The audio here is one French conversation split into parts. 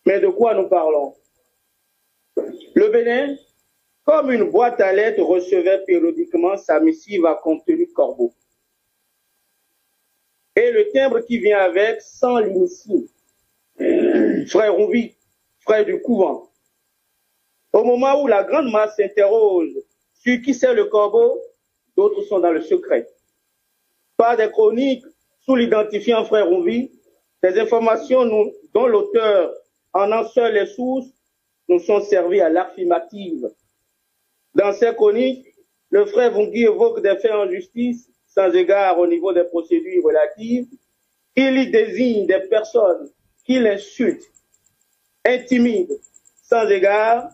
Mais de quoi nous parlons? Le Bénin, comme une boîte à lettres, recevait périodiquement sa missive à contenu corbeau. Et le timbre qui vient avec, sans l'initié. Frère Rouvi, frère du couvent. Au moment où la grande masse s'interroge sur qui c'est le corbeau, d'autres sont dans le secret. Par des chroniques sous l'identifiant frère Rouvi, des informations dont l'auteur en a seul les sources nous sont servies à l'affirmative. Dans ces chroniques, le frère Vungui évoque des faits en justice, sans égard au niveau des procédures relatives. Il y désigne des personnes qui l'insultent, intimident, sans égard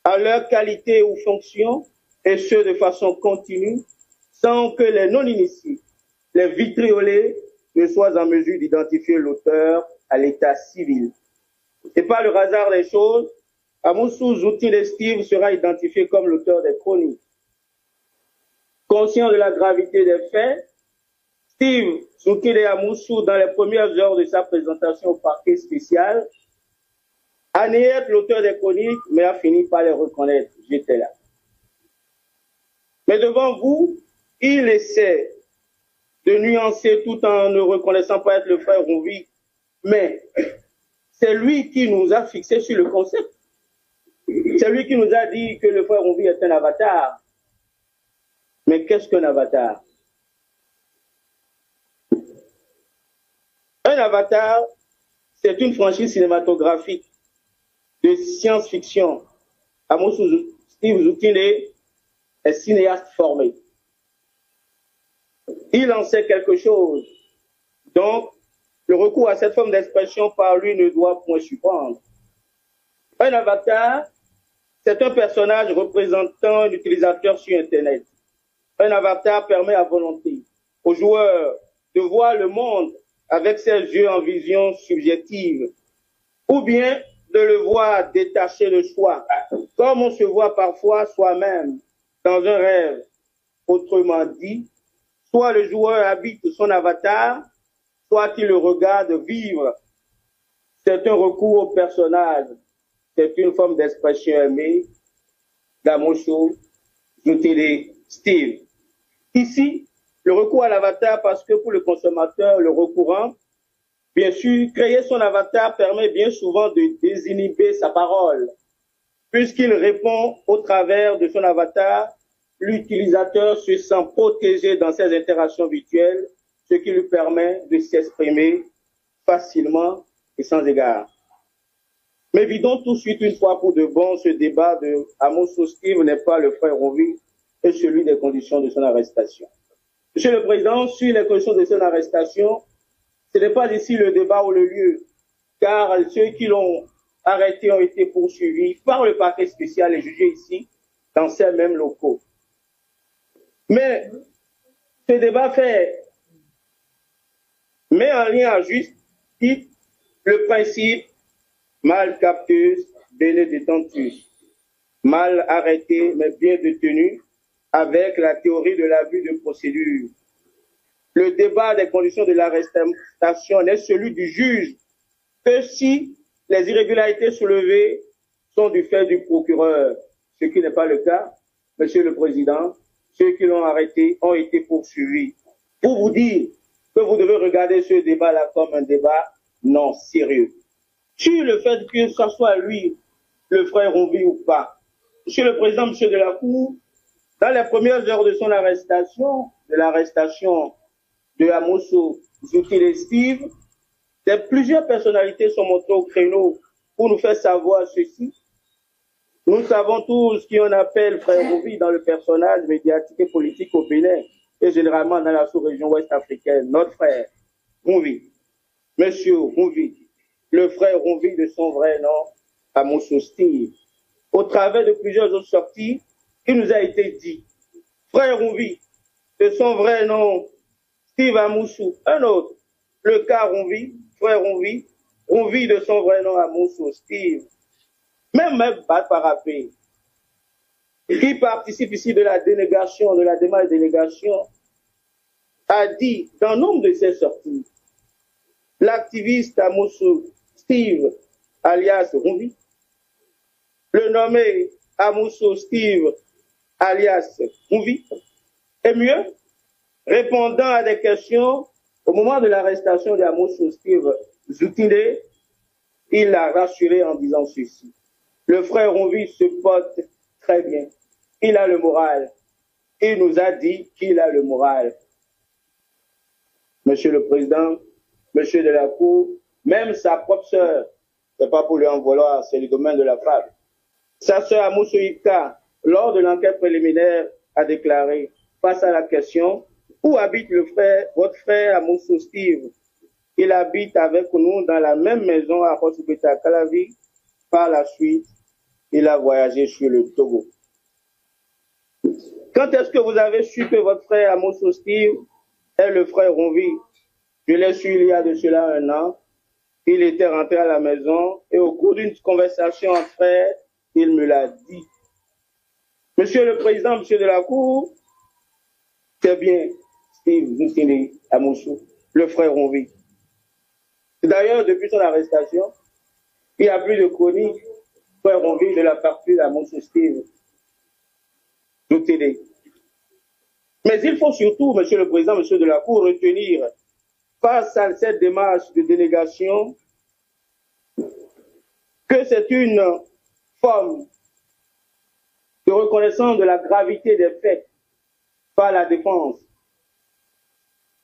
à leur qualité ou fonction, et ce de façon continue, sans que les non-initiés, les vitriolés, ne soient en mesure d'identifier l'auteur à l'état civil. Et par le hasard des choses, Amoussou Zoutile Steve sera identifié comme l'auteur des chroniques. Conscient de la gravité des faits, Steve Zoutile Amoussou, dans les premières heures de sa présentation au parquet spécial, a nié être l'auteur des chroniques, mais a fini par les reconnaître. J'étais là. Mais devant vous, il essaie de nuancer tout en ne reconnaissant pas être le frère Rouvi. Mais c'est lui qui nous a fixé sur le concept. C'est lui qui nous a dit que le frère Rouvi est un avatar. Mais qu'est-ce qu'un avatar? Un avatar, c'est une franchise cinématographique de science-fiction. Amoussou Steve Zoutile est cinéaste formé. Il en sait quelque chose. Donc, le recours à cette forme d'expression par lui ne doit point surprendre. Un avatar, c'est un personnage représentant un utilisateur sur Internet. Un avatar permet à volonté au joueur de voir le monde avec ses yeux en vision subjective, ou bien de le voir détaché de soi, comme on se voit parfois soi-même dans un rêve. Autrement dit, soit le joueur habite son avatar, soit il le regarde vivre. C'est un recours au personnage. C'est une forme d'expression aimée d'Amoussou Zoutile Steve. Ici, le recours à l'avatar parce que pour le consommateur, le recourant, bien sûr, créer son avatar permet bien souvent de désinhiber sa parole. Puisqu'il répond au travers de son avatar, l'utilisateur se sent protégé dans ses interactions virtuelles, ce qui lui permet de s'exprimer facilement et sans égard. Mais vidons tout de suite une fois pour de bon ce débat de Amoussou Steve n'est pas le frère Rouvi et celui des conditions de son arrestation. Monsieur le Président, sur les conditions de son arrestation, ce n'est pas ici le débat ou le lieu, car ceux qui l'ont arrêté ont été poursuivis par le parquet spécial et jugés ici, dans ces mêmes locaux. Mais ce débat met en lien à juste titre le principe mal captus, bene detentus, mal arrêté mais bien détenu, avec la théorie de l'abus de procédure. Le débat des conditions de l'arrestation n'est celui du juge que si les irrégularités soulevées sont du fait du procureur, ce qui n'est pas le cas. Monsieur le Président, ceux qui l'ont arrêté ont été poursuivis. Pour vous dire que vous devez regarder ce débat-là comme un débat non sérieux. Sur le fait que ce soit lui, le frère Rouvi ou pas. Monsieur le Président, monsieur de la Cour, dans les premières heures de son arrestation, de l'arrestation de Amoussou Zoutile Steve, plusieurs personnalités sont montées au créneau pour nous faire savoir ceci. Nous savons tous qui on appelle frère Rouvi dans le personnage médiatique et politique au Bénin et généralement dans la sous-région ouest africaine. Notre frère Rouvi, monsieur Rouvi, le frère Rouvi de son vrai nom, Amoussou Steve. Au travers de plusieurs autres sorties, il nous a été dit, frère Rouvi, de son vrai nom, Steve Amoussou, un autre, le cas Rouvi, frère Rouvi, Rouvi de son vrai nom Amoussou Steve. Même Bat Parapé, qui participe ici de la délégation, de la démarche de délégation, a dit, dans nombre de ses sorties, l'activiste Amoussou Steve alias Rumbi, le nommé Amousso Steve, alias Rumbi, et mieux, répondant à des questions au moment de l'arrestation d'Amousso Steve Zoutinde, il l'a rassuré en disant ceci. Le frère Rumbi se porte très bien. Il a le moral. Il nous a dit qu'il a le moral. Monsieur le Président, Monsieur de la Cour, même sa propre sœur, c'est pas pour lui en vouloir, c'est le domaine de la femme. Sa sœur Amousso Ipka, lors de l'enquête préliminaire, a déclaré, face à la question, où habite votre frère Amousso Steve? Il habite avec nous dans la même maison à Rosbeta Calavi. Par la suite, il a voyagé sur le Togo. Quand est-ce que vous avez su que votre frère Amousso Steve est le frère Rumbi? Je l'ai su il y a de cela 1 an. Il était rentré à la maison et au cours d'une conversation entre frères, il me l'a dit. Monsieur le Président, Monsieur de la Cour, c'est bien Steve Zoutinde Amousso, le frère Rumbi. D'ailleurs, depuis son arrestation, il n'y a plus de chronique frère Rumbi de la partie d'Amousso Steve Zoutinde. Mais il faut surtout, Monsieur le Président, Monsieur de la Cour, retenir face à cette démarche de délégation que c'est une forme de reconnaissance de la gravité des faits par la défense.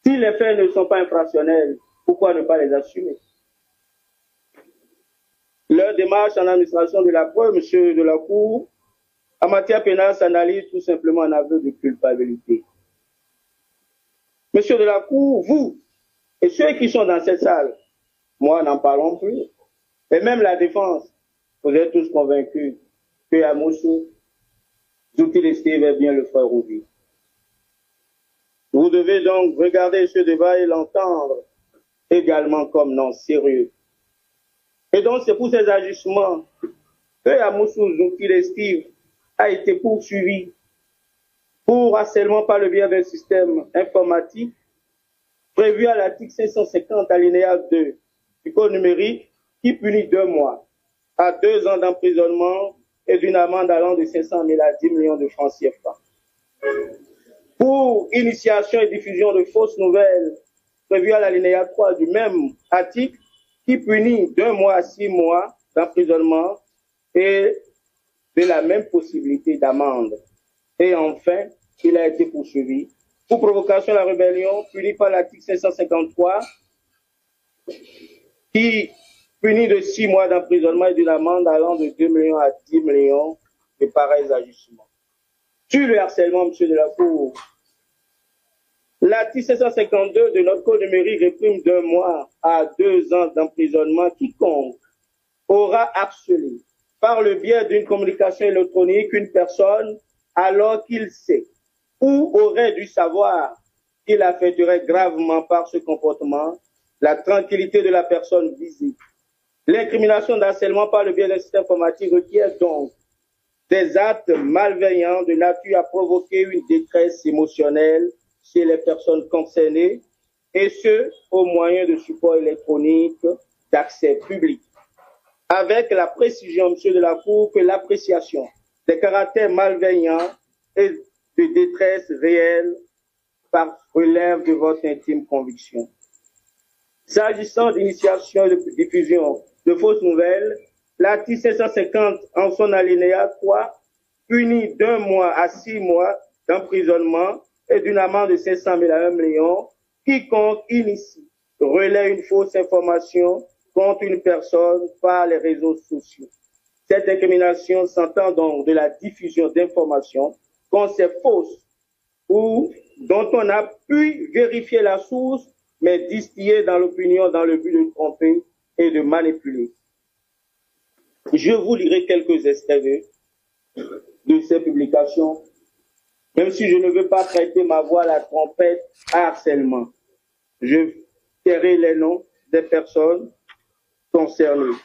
Si les faits ne sont pas infractionnels, pourquoi ne pas les assumer? Leur démarche en administration de la preuve, Monsieur de la Cour, en matière pénale, s'analyse tout simplement un aveu de culpabilité. Monsieur de la Cour, vous et ceux qui sont dans cette salle, moi, n'en parlons plus. Et même la défense, vous êtes tous convaincus que Amousso Zoutinde Steve est bien le frère Rumbi. Vous devez donc regarder ce débat et l'entendre également comme non sérieux. Et donc, c'est pour ces ajustements que Amousso Zoutinde Steve a été poursuivi pour harcèlement par le biais d'un système informatique prévu à l'article 550 alinéa 2 du Code numérique qui punit 2 mois à 2 ans d'emprisonnement et d'une amende allant de 500 000 à 10 millions de francs CFA. Pour initiation et diffusion de fausses nouvelles prévues à l'alinéa 3 du même article qui punit 2 mois à 6 mois d'emprisonnement et de la même possibilité d'amende. Et enfin, il a été poursuivi pour provocation à la rébellion, puni par l'article 553, qui punit de 6 mois d'emprisonnement et d'une amende allant de 2 millions à 10 millions de pareils ajustements. Sur le harcèlement, Monsieur de la Cour, l'article 552 de notre Code numérique réprime d'1 mois à 2 ans d'emprisonnement quiconque aura harcelé par le biais d'une communication électronique une personne alors qu'il sait ou aurait dû savoir qu'il affecterait gravement par ce comportement la tranquillité de la personne visée. L'incrimination d'harcèlement par le biais d'un système informatique requiert donc des actes malveillants de nature à provoquer une détresse émotionnelle chez les personnes concernées, et ce, au moyen de supports électroniques d'accès public. Avec la précision, Monsieur de la Cour, que l'appréciation des caractères malveillants et de détresse réelle relève de votre intime conviction. S'agissant d'initiation et de diffusion de fausses nouvelles, l'article 550 en son alinéa 3 punit d'1 mois à 6 mois d'emprisonnement et d'une amende de 500 000 à 1 million quiconque initie, relaie une fausse information contre une personne par les réseaux sociaux. Cette incrimination s'entend donc de la diffusion d'informations quand c'est fausse ou dont on a pu vérifier la source, mais distillée dans l'opinion dans le but de tromper et de manipuler. Je vous lirai quelques extraits de ces publications, même si je ne veux pas prêter ma voix à la trompette à harcèlement. Je tairai les noms des personnes concernées.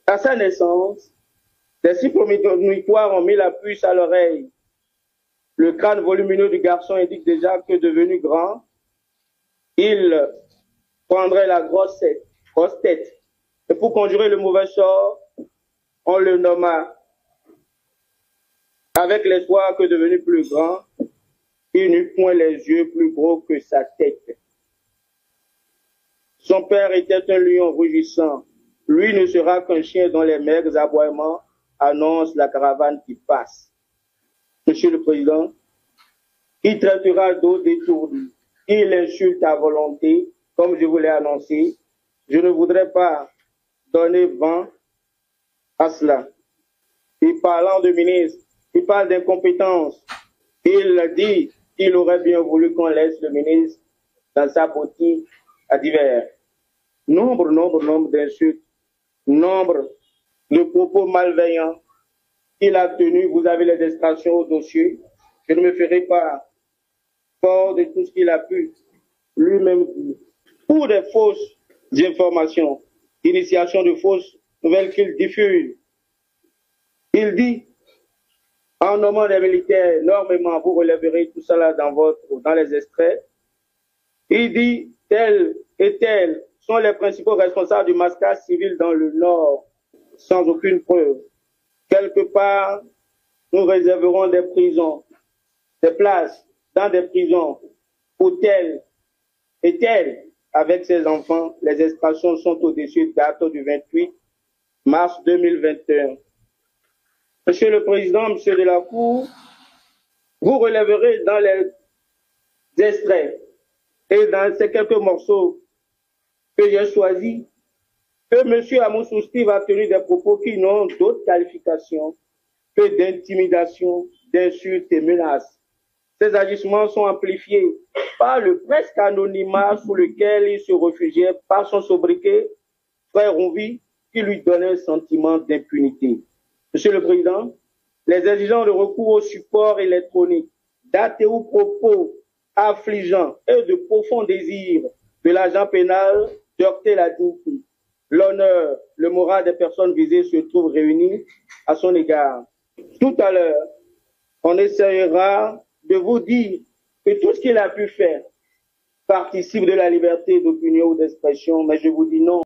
À sa naissance, des signes prémonitoires ont mis la puce à l'oreille. Le crâne volumineux du garçon indique déjà que devenu grand, il prendrait la grossette grosse tête. Et pour conjurer le mauvais sort, on le nomma avec l'espoir que devenu plus grand, il n'eut point les yeux plus gros que sa tête. Son père était un lion rugissant. Lui ne sera qu'un chien dont les maigres aboiements annoncent la caravane qui passe. Monsieur le Président, il traitera d'eau détournée. Il insulte à volonté, comme je vous l'ai annoncé. Je ne voudrais pas donner vent à cela. Et parlant de ministre, il parle d'incompétence. Il dit qu'il aurait bien voulu qu'on laisse le ministre dans sa boutique à divers. Nombre d'insultes, nombre de propos malveillants qu'il a tenus. Vous avez les distractions au dossier. Je ne me ferai pas fort de tout ce qu'il a pu lui-même dire. Pour des fausses informations, initiation de fausses nouvelles qu'il diffuse. Il dit, en nommant les militaires, normalement, vous relèverez tout cela dans les extraits. Il dit, tels et tels sont les principaux responsables du massacre civil dans le Nord, sans aucune preuve. Quelque part, nous réserverons des prisons, des places dans des prisons pour tels et tels avec ses enfants. Les extractions sont au-dessus date du 28 mars 2021. Monsieur le Président, Monsieur de la Cour, vous relèverez dans les extraits et dans ces quelques morceaux que j'ai choisis que M. Amoussou Steve a tenu des propos qui n'ont d'autre qualification que d'intimidation, d'insultes et menaces. Ces agissements sont amplifiés par le presque anonymat sous lequel il se réfugiait par son sobriquet, frère Rouvi, qui lui donnait un sentiment d'impunité. Monsieur le Président, les exigences de recours au support électronique, datés ou propos affligeants et de profonds désirs de l'agent pénal d'heurter la dignité, l'honneur, le moral des personnes visées se trouvent réunis à son égard. Tout à l'heure, on essaiera de vous dire que tout ce qu'il a pu faire participe de la liberté d'opinion ou d'expression, mais je vous dis non.